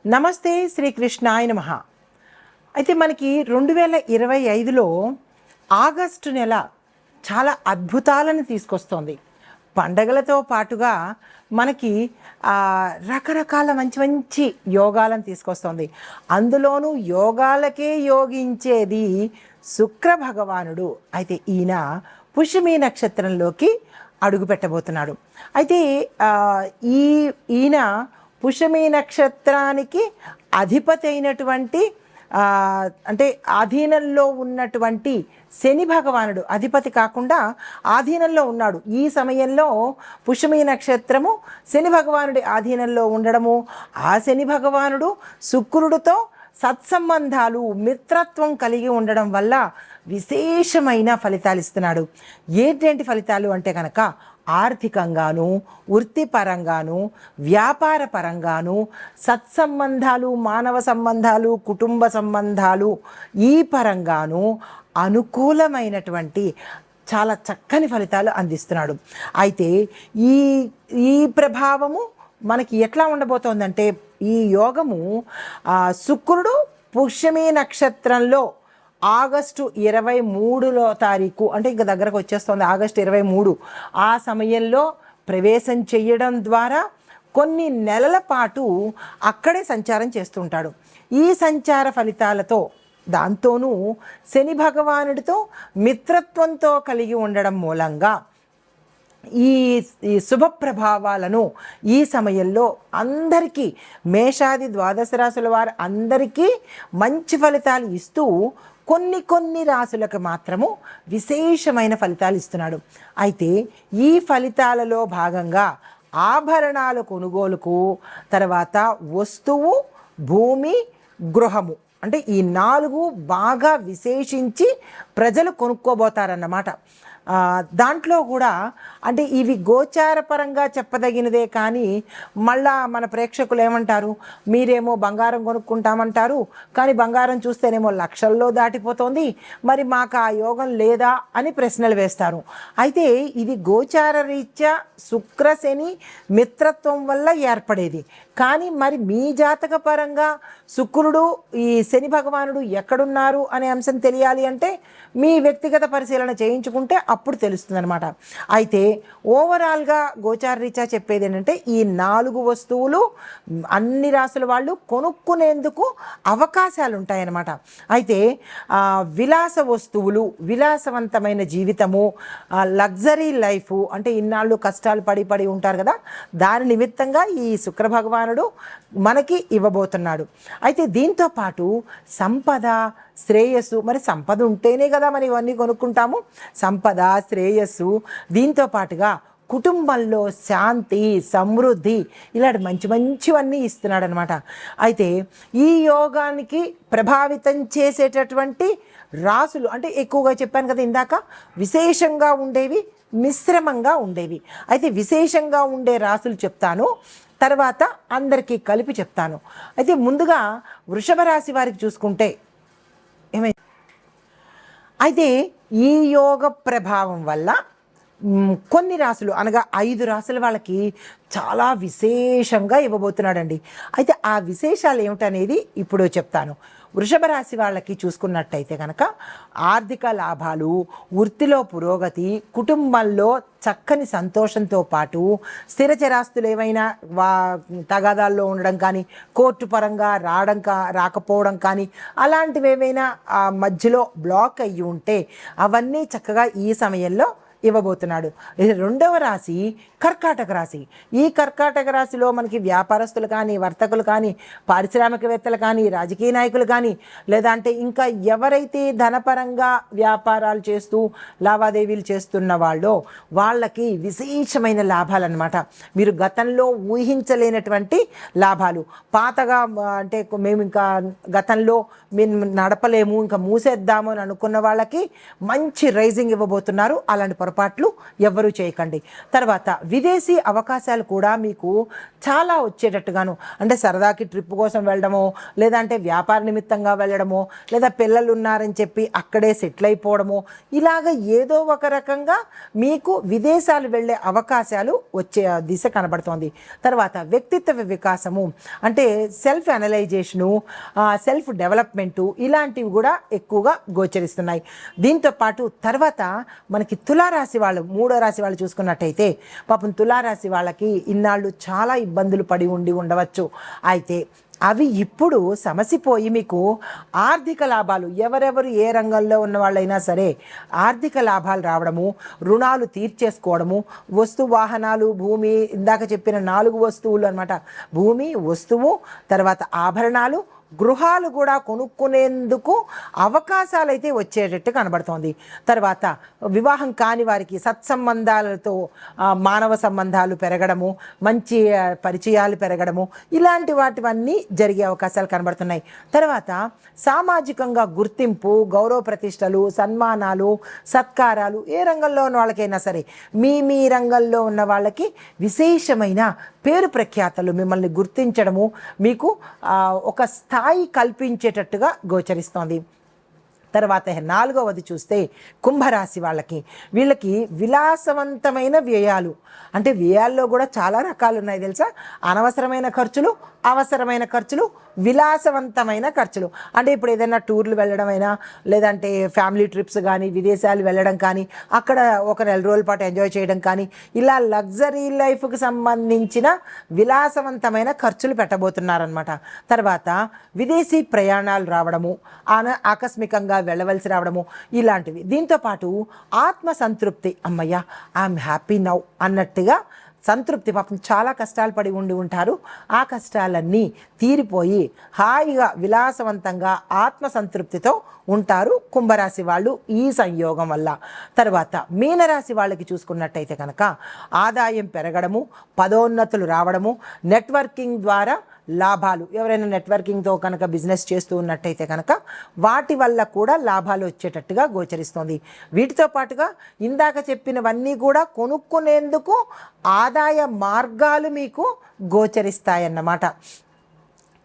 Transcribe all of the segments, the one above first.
నమస్తే శ్రీకృష్ణాయ నమః. అయితే మనకి 2025లో ఆగస్టు నెల చాలా అద్భుతాలను తీసుకొస్తోంది. పండగలతో పాటుగా మనకి రకరకాల మంచి మంచి యోగాలను తీసుకొస్తోంది. అందులోనూ యోగాలకే యోగించేది శుక్ర భగవానుడు. అయితే ఈయన పుష్యమి నక్షత్రంలోకి అడుగు పెట్టబోతున్నాడు. అయితే ఈయన పుష్యమి నక్షత్రానికి అధిపతి అయినటువంటి అంటే ఆధీనంలో ఉన్నటువంటి శని భగవానుడు అధిపతి కాకుండా ఆధీనంలో ఉన్నాడు. ఈ సమయంలో పుష్యమి నక్షత్రము శని భగవానుడి ఆధీనంలో ఉండడము, ఆ శని భగవానుడు శుక్రుడితో సత్సంబంధాలు మిత్రత్వం కలిగి ఉండడం వల్ల విశేషమైన ఫలితాలు ఇస్తున్నాడు. ఏంటంటి ఫలితాలు అంటే కనుక ఆర్థికంగాను, వృత్తిపరంగాను, వ్యాపార పరంగాను, సత్సంబంధాలు, మానవ సంబంధాలు, కుటుంబ సంబంధాలు ఈ పరంగాను అనుకూలమైనటువంటి చాలా చక్కని ఫలితాలు అందిస్తున్నాడు. అయితే ఈ ప్రభావము మనకి ఎట్లా ఉండబోతోందంటే, ఈ యోగము శుక్రుడు పుష్యమి నక్షత్రంలో ఆగస్టు 23వ తారీఖు అంటే ఇంకా దగ్గరకు వచ్చేస్తుంది, ఆగస్టు 23 ఆ సమయంలో ప్రవేశం చేయడం ద్వారా కొన్ని నెలల పాటు అక్కడే సంచారం చేస్తుంటాడు. ఈ సంచార ఫలితాలతో దాంతోనూ శని భగవానుడితో మిత్రత్వంతో కలిగి ఉండడం మూలంగా ఈ శుభ ప్రభావాలను ఈ సమయంలో అందరికీ, మేషాది ద్వాదశ రాశుల వారు అందరికీ మంచి ఫలితాలు ఇస్తూ కొన్ని రాశులకు మాత్రము విశేషమైన ఫలితాలు ఇస్తున్నాడు. అయితే ఈ ఫలితాలలో భాగంగా ఆభరణాల కొనుగోలుకు, తర్వాత వస్తువు, భూమి, గృహము అంటే ఈ 4 బాగా విశేషించి ప్రజలు కొనుక్కోబోతారన్నమాట. దాంట్లో కూడా అంటే ఇవి గోచారపరంగా చెప్పదగినదే, కానీ మళ్ళా మన ప్రేక్షకులు ఏమంటారు, మీరేమో బంగారం కొనుక్కుంటామంటారు, కానీ బంగారం చూస్తేనేమో లక్షల్లో దాటిపోతుంది, మరి మాకు ఆ యోగం లేదా అని ప్రశ్నలు వేస్తారు. అయితే ఇది గోచార రీత్యా శుక్ర శని మిత్రత్వం వల్ల ఏర్పడేది. కానీ మరి మీ జాతక పరంగా శుక్రుడు, ఈ శని భగవానుడు ఎక్కడున్నారు అనే అంశం తెలియాలి అంటే మీ వ్యక్తిగత పరిశీలన చేయించుకుంటే అప్పుడు తెలుస్తుంది అనమాట. అయితే ఓవరాల్గా గోచార రీత్యా చెప్పేది ఏంటంటే, ఈ 4 వస్తువులు అన్ని రాసుల వాళ్ళు కొనుక్కునేందుకు అవకాశాలు ఉంటాయన్నమాట. అయితే విలాస వస్తువులు, విలాసవంతమైన జీవితము, లగ్జరీ లైఫ్ అంటే ఇన్నాళ్ళు కష్టాలు పడి ఉంటారు కదా, దాని నిమిత్తంగా ఈ శుక్ర భగవానుడు మనకి ఇవ్వబోతున్నాడు. అయితే దీంతో పాటు సంపద, శ్రేయస్సు, మరి సంపద ఉంటేనే కదా మనం ఇవన్నీ కొనుక్కుంటాము, సంపద, శ్రేయస్సు, దీంతో పాటుగా కుటుంబంలో శాంతి, సమృద్ధి, ఇలాంటి మంచివన్నీ ఇస్తున్నాడు అనమాట. అయితే ఈ యోగానికి ప్రభావితం చేసేటటువంటి రాసులు అంటే ఎక్కువగా చెప్పాను కదా ఇందాక, విశేషంగా ఉండేవి, మిశ్రమంగా ఉండేవి. అయితే విశేషంగా ఉండే రాసులు చెప్తాను, తర్వాత అందరికీ కలిపి చెప్తాను. అయితే ముందుగా వృషభ రాశి వారికి చూసుకుంటే అయితే ఈ యోగ ప్రభావం వల్ల కొన్ని రాశులు అనగా 5 రాశుల వాళ్ళకి చాలా విశేషంగా ఇవ్వబోతున్నాడండి. అయితే ఆ విశేషాలు ఏమిటనేది ఇప్పుడు చెప్తాను. వృషభ రాశి వాళ్ళకి చూసుకున్నట్టయితే కనుక ఆర్థిక లాభాలు, వృత్తిలో పురోగతి, కుటుంబంలో చక్కని సంతోషంతో పాటు స్థిరచరాస్తులు ఏమైనా తగాదాల్లో ఉండడం కానీ, కోర్టు పరంగా రాకపోవడం కానీ, అలాంటివి ఏమైనా మధ్యలో బ్లాక్ అయ్యి ఉంటే అవన్నీ చక్కగా ఈ సమయంలో ఇవ్వబోతున్నాడు. రెండవ రాశి కర్కాటక రాశి. ఈ కర్కాటక రాశిలో మనకి వ్యాపారస్తులు కానీ, వర్తకులు కానీ, పారిశ్రామికవేత్తలు కానీ, రాజకీయ నాయకులు కానీ, లేదంటే ఇంకా ఎవరైతే ధనపరంగా వ్యాపారాలు చేస్తూ లావాదేవీలు చేస్తున్న వాళ్ళకి విశేషమైన లాభాలు అన్నమాట. మీరు గతంలో ఊహించలేనటువంటి లాభాలు. పాతగా అంటే మేము ఇంకా గతంలో మేము నడపలేము, ఇంకా మూసేద్దాము అని అనుకున్న వాళ్ళకి మంచి రైజింగ్ ఇవ్వబోతున్నారు. అలాంటి పొరపాట్లు ఎవ్వరూ చేయకండి. తర్వాత విదేశీ అవకాశాలు కూడా మీకు చాలా వచ్చేటట్టుగాను, అంటే సరదాకి ట్రిప్ కోసం వెళ్ళడమో, లేదంటే వ్యాపార నిమిత్తంగా వెళ్ళడమో, లేదా పిల్లలు ఉన్నారని చెప్పి అక్కడే సెటిల్ అయిపోవడమో, ఇలాగ ఏదో ఒక రకంగా మీకు విదేశాలు వెళ్ళే అవకాశాలు వచ్చే దిశ కనబడుతోంది. తర్వాత వ్యక్తిత్వ వికాసము, అంటే సెల్ఫ్ అనలైజేషను, సెల్ఫ్ డెవలప్మెంటు, ఇలాంటివి కూడా ఎక్కువగా గోచరిస్తున్నాయి. దీంతోపాటు తర్వాత మనకి తులారాశి వాళ్ళు, 3వ రాశి వాళ్ళు చూసుకున్నట్టయితే పాపం తులారాశి వాళ్ళకి ఇన్నాళ్ళు చాలా ఇబ్బందులు పడి ఉండవచ్చు. అయితే అవి ఇప్పుడు సమసిపోయి మీకు ఆర్థిక లాభాలు, ఎవరెవరు ఏ రంగంలో ఉన్న వాళ్ళైనా సరే ఆర్థిక లాభాలు రావడము, రుణాలు తీర్చేసుకోవడము, వస్తు వాహనాలు, భూమి, ఇందాక చెప్పిన 4 వస్తువులు అనమాట, భూమి, వస్తువు, తర్వాత ఆభరణాలు, గృహాలు కూడా కొనుక్కునేందుకు అవకాశాలు అయితే వచ్చేటట్టు కనబడుతోంది. తర్వాత వివాహం కాని వారికి సత్సంబంధాలతో మానవ సంబంధాలు పెరగడము, మంచి పరిచయాలు పెరగడము, ఇలాంటి వాటివన్నీ జరిగే అవకాశాలు కనబడుతున్నాయి. తర్వాత సామాజికంగా గుర్తింపు, గౌరవ ప్రతిష్టలు, సన్మానాలు, సత్కారాలు, ఏ రంగంలో ఉన్న వాళ్ళకైనా సరే మీ రంగంలో ఉన్న వాళ్ళకి విశేషమైన పేరు ప్రఖ్యాతలు, మిమ్మల్ని గుర్తించడము, మీకు ఒక స్థాయి కల్పించేటట్టుగా గోచరిస్తోంది. తర్వాత 4వది చూస్తే కుంభరాశి వీళ్ళకి విలాసవంతమైన వ్యయాలు, అంటే వ్యయాల్లో కూడా చాలా రకాలు ఉన్నాయి తెలుసా. అనవసరమైన ఖర్చులు, అవసరమైన ఖర్చులు, విలాసవంతమైన ఖర్చులు. అంటే ఇప్పుడు ఏదైనా టూర్లు వెళ్ళడం అయినా, లేదంటే ఫ్యామిలీ ట్రిప్స్ కానీ, విదేశాలు వెళ్ళడం కానీ, అక్కడ ఒక 4 రోజుల పాటు ఎంజాయ్ చేయడం కానీ, ఇలా లగ్జరీ లైఫ్కి సంబంధించిన విలాసవంతమైన ఖర్చులు పెట్టబోతున్నారనమాట. తర్వాత విదేశీ ప్రయాణాలు రావడము, ఆకస్మికంగా వెళ్ళవలసి రావడము, ఇలాంటివి. దీంతోపాటు ఆత్మ సంతృప్తి, అమ్మయ్య ఐఎమ్ హ్యాపీ నౌ అన్నట్టుగా సంతృప్తి. పాపం చాలా కష్టాలు పడి ఉంటారు, ఆ కష్టాలన్నీ తీరిపోయి హాయిగా విలాసవంతంగా ఆత్మసంతృప్తితో ఉంటారు కుంభరాశి వాళ్ళు ఈ సంయోగం వల్ల. తర్వాత మీనరాశి వాళ్ళకి చూసుకున్నట్టయితే కనుక ఆదాయం పెరగడము, పదోన్నతులు రావడము, నెట్వర్కింగ్ ద్వారా లాభాలు, ఎవరైనా నెట్వర్కింగ్తో కనుక బిజినెస్ చేస్తూ ఉన్నట్టయితే కనుక వాటి వల్ల కూడా లాభాలు వచ్చేటట్టుగా గోచరిస్తుంది. వీటితో పాటుగా ఇందాక చెప్పినవన్నీ కూడా కొనుక్కునేందుకు ఆదాయ మార్గాలు మీకు గోచరిస్తాయన్నమాట.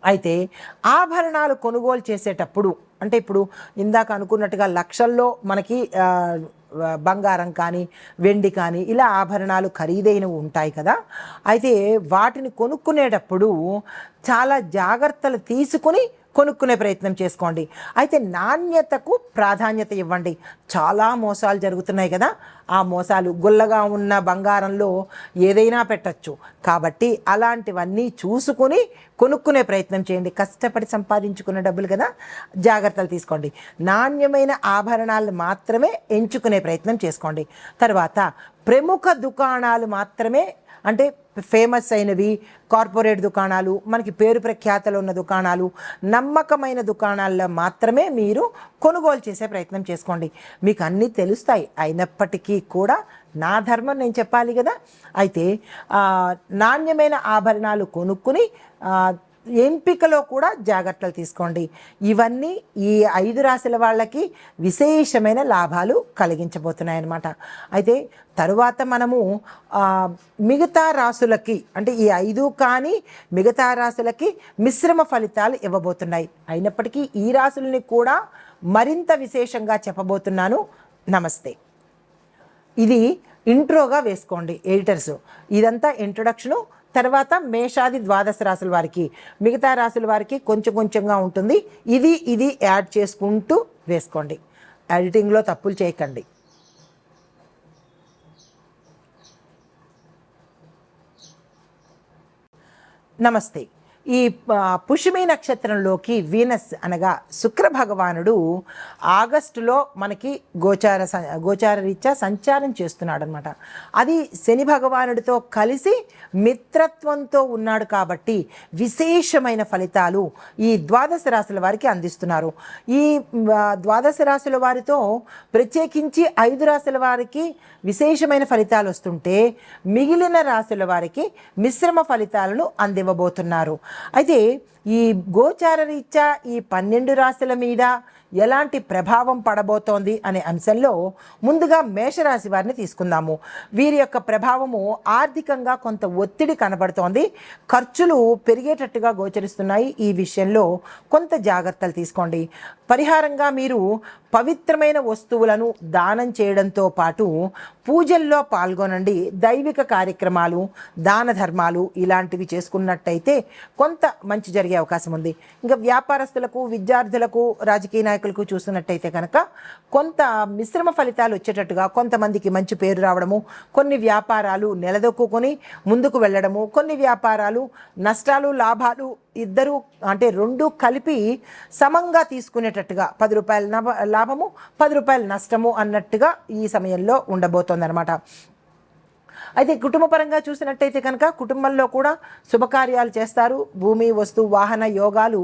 అయితే ఆభరణాలు కొనుగోలు చేసేటప్పుడు, అంటే ఇప్పుడు ఇందాక అనుకున్నట్టుగా లక్షల్లో మనకి బంగారం కానీ, వెండి కానీ, ఇలా ఆభరణాలు ఖరీదైనవి ఉంటాయి కదా. అయితే వాటిని కొనుక్కునేటప్పుడు చాలా జాగ్రత్తలు తీసుకుని కొనుక్కునే ప్రయత్నం చేసుకోండి. అయితే నాణ్యతకు ప్రాధాన్యత ఇవ్వండి. చాలా మోసాలు జరుగుతున్నాయి కదా, ఆ మోసాలు, గుల్లగా ఉన్న బంగారంలో ఏదైనా పెట్టచ్చు. కాబట్టి అలాంటివన్నీ చూసుకుని కొనుక్కునే ప్రయత్నం చేయండి. కష్టపడి సంపాదించుకున్న డబ్బులు కదా, జాగ్రత్తలు తీసుకోండి. నాణ్యమైన ఆభరణాలు మాత్రమే ఎంచుకునే ప్రయత్నం చేసుకోండి. తర్వాత ప్రముఖ దుకాణాలు మాత్రమే, అంటే ఫేమస్ అయినవి, కార్పొరేట్ దుకాణాలు, మనకి పేరు ప్రఖ్యాతలు ఉన్న దుకాణాలు, నమ్మకమైన దుకాణాల్లో మాత్రమే మీరు కొనుగోలు చేసే ప్రయత్నం చేసుకోండి. మీకు అన్నీ తెలుస్తాయి, అయినప్పటికీ కూడా నా ధర్మం నేను చెప్పాలి కదా. అయితే నాణ్యమైన ఆభరణాలు కొనుక్కుని ఎంపికలో కూడా జాగ్రత్తలు తీసుకోండి. ఇవన్నీ ఈ 5 రాశుల వాళ్ళకి విశేషమైన లాభాలు కలిగించబోతున్నాయి అన్నమాట. అయితే తరువాత మనము మిగతా రాశులకి, అంటే ఈ 5 కానీ మిగతా రాశులకి మిశ్రమ ఫలితాలు ఇవ్వబోతున్నాయి. అయినప్పటికీ ఈ రాశుల్ని కూడా మరింత విశేషంగా చెప్పబోతున్నాను. నమస్తే. ఇది ఇంట్రోగా వేసుకోండి ఎడిటర్స్. ఇదంతా ఇంట్రొడక్షను. తర్వాత మేషాది ద్వాదశ రాశుల వారికి, మిగతా రాశుల వారికి కొంచెం కొంచెంగా ఉంటుంది. ఇది యాడ్ చేసుకుంటూ వేసుకోండి. ఎడిటింగ్లో తప్పులు చేయకండి. నమస్తే. ఈ పుష్యమి నక్షత్రంలోకి వీనస్ అనగా శుక్ర భగవానుడు ఆగస్టులో మనకి గోచార రీత్యా సంచారం చేస్తున్నాడు అనమాట. అది శని భగవానుడితో కలిసి మిత్రత్వంతో ఉన్నాడు కాబట్టి విశేషమైన ఫలితాలు ఈ ద్వాదశ రాశుల వారికి అందిస్తున్నారు. ఈ ద్వాదశ రాశుల వారితో ప్రత్యేకించి 5 రాశుల వారికి విశేషమైన ఫలితాలు వస్తుంటే మిగిలిన రాశుల వారికి మిశ్రమ ఫలితాలను అందివ్వబోతున్నారు. అయితే ఈ గోచార రీత్యా ఈ 12 రాశుల మీద ఎలాంటి ప్రభావం పడబోతోంది అనే అంశంలో ముందుగా మేషరాశి వారిని తీసుకుందాము. వీరి యొక్క ప్రభావము ఆర్థికంగా కొంత ఒత్తిడి కనబడుతోంది. ఖర్చులు పెరిగేటట్టుగా గోచరిస్తున్నాయి. ఈ విషయంలో కొంత జాగ్రత్తలు తీసుకోండి. పరిహారంగా మీరు పవిత్రమైన వస్తువులను దానం చేయడంతో పాటు పూజల్లో పాల్గొనండి. దైవిక కార్యక్రమాలు, దాన ధర్మాలు ఇలాంటివి చేసుకున్నట్టయితే కొంత మంచి జరిగే అవకాశం ఉంది. ఇంకా వ్యాపారస్తులకు, విద్యార్థులకు, రాజకీయ నాయకులకు చూస్తున్నట్టయితే కనుక కొంత మిశ్రమ ఫలితాలు వచ్చేటట్టుగా, కొంతమందికి మంచి పేరు రావడము, కొన్ని వ్యాపారాలు నిలదొక్కుని ముందుకు వెళ్ళడము, కొన్ని వ్యాపారాలు నష్టాలు లాభాలు ఇద్దరు అంటే రెండు కలిపి సమంగా తీసుకునేటట్టుగా 10 రూపాయల లాభము 10 రూపాయల నష్టము అన్నట్టుగా ఈ సమయంలో ఉండబోతోందనమాట. అయితే కుటుంబపరంగా చూసినట్టయితే కనుక కుటుంబంలో కూడా శుభకార్యాలు చేస్తారు. భూమి, వస్తు, వాహన యోగాలు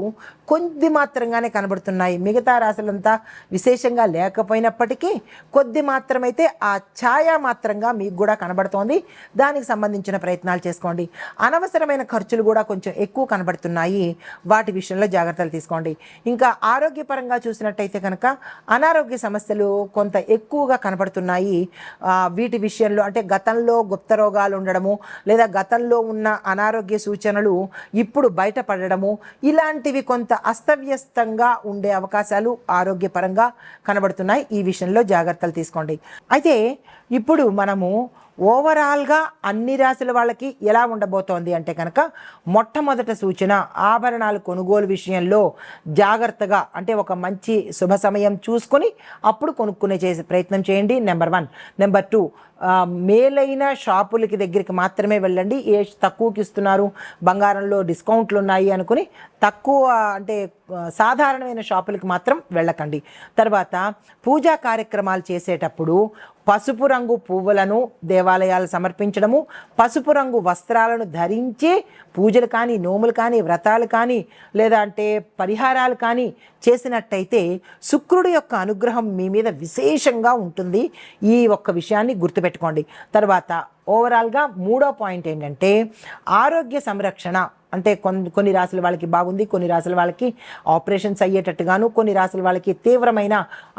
కొద్ది మాత్రంగానే కనబడుతున్నాయి. మిగతా రాశులంతా విశేషంగా లేకపోయినప్పటికీ కొద్ది మాత్రమైతే ఆ ఛాయ మాత్రంగా మీకు కూడా కనబడుతోంది. దానికి సంబంధించిన ప్రయత్నాలు చేసుకోండి. అనవసరమైన ఖర్చులు కూడా కొంచెం ఎక్కువ కనబడుతున్నాయి. వాటి విషయంలో జాగ్రత్తలు తీసుకోండి. ఇంకా ఆరోగ్యపరంగా చూసినట్టయితే కనుక అనారోగ్య సమస్యలు కొంత ఎక్కువగా కనబడుతున్నాయి. వీటి విషయంలో అంటే గతంలో గుప్త రోగాలు ఉండడము, లేదా గతంలో ఉన్న అనారోగ్య సూచనలు ఇప్పుడు బయటపడడము, ఇలాంటివి కొంత అస్తవ్యస్తంగా ఉండే అవకాశాలు ఆరోగ్యపరంగా కనబడుతున్నాయి. ఈ విషయంలో జాగ్రత్తలు తీసుకోండి. అయితే ఇప్పుడు మనము ఓవరాల్గా అన్ని రాశుల వాళ్ళకి ఎలా ఉండబోతోంది అంటే కనుక మొట్టమొదట సూచన ఆభరణాలు కొనుగోలు విషయంలో జాగ్రత్తగా అంటే ఒక మంచి శుభ సమయం చూసుకొని అప్పుడు కొనుక్కునే చేసే ప్రయత్నం చేయండి. నెంబర్ 1. నెంబర్ 2, మేలైన షాపులకి దగ్గరికి మాత్రమే వెళ్ళండి. ఏ తక్కువకి ఇస్తున్నారు, బంగారంలో డిస్కౌంట్లు ఉన్నాయి అనుకుని తక్కువ అంటే సాధారణమైన షాపులకి మాత్రం వెళ్ళకండి. తర్వాత పూజా కార్యక్రమాలు చేసేటప్పుడు పసుపు రంగు పువ్వులను దేవాలయాలు సమర్పించడము, పసుపు రంగు వస్త్రాలను ధరించి పూజలు కానీ, నోములు కానీ, వ్రతాలు కానీ, లేదా అంటే పరిహారాలు కానీ చేసినట్టయితే శుక్రుడి యొక్క అనుగ్రహం మీ మీద విశేషంగా ఉంటుంది. ఈ ఒక్క విషయాన్ని గుర్తుపెట్టుకోండి. తర్వాత ఓవరాల్గా 3వ పాయింట్ ఏంటంటే ఆరోగ్య సంరక్షణ. అంటే కొన్ని రాశుల వాళ్ళకి బాగుంది, కొన్ని రాశుల వాళ్ళకి ఆపరేషన్స్ అయ్యేటట్టుగాను, కొన్ని రాశుల వాళ్ళకి తీవ్రమైన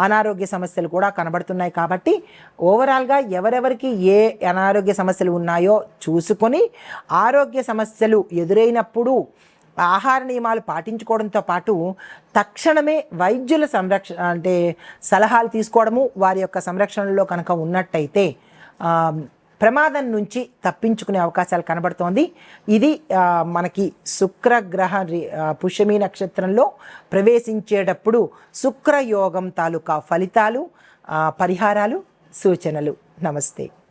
అనారోగ్య సమస్యలు కూడా కనబడుతున్నాయి. కాబట్టి ఓవరాల్గా ఎవరెవరికి ఏ అనారోగ్య సమస్యలు ఉన్నాయో చూసుకొని ఆరోగ్య సమస్యలు ఎదురైనప్పుడు ఆహార నియమాలు పాటించుకోవడంతో పాటు తక్షణమే వైద్యుల సలహాలు తీసుకోవడము, వారి యొక్క సంరక్షణలో కనుక ఉన్నట్టయితే ప్రమాదం నుంచి తప్పించుకునే అవకాశాలు కనబడుతోంది. ఇది మనకి శుక్రగ్రహ పుష్యమి నక్షత్రంలో ప్రవేశించేటప్పుడు శుక్రయోగం తాలూకా ఫలితాలు, పరిహారాలు, సూచనలు. నమస్తే.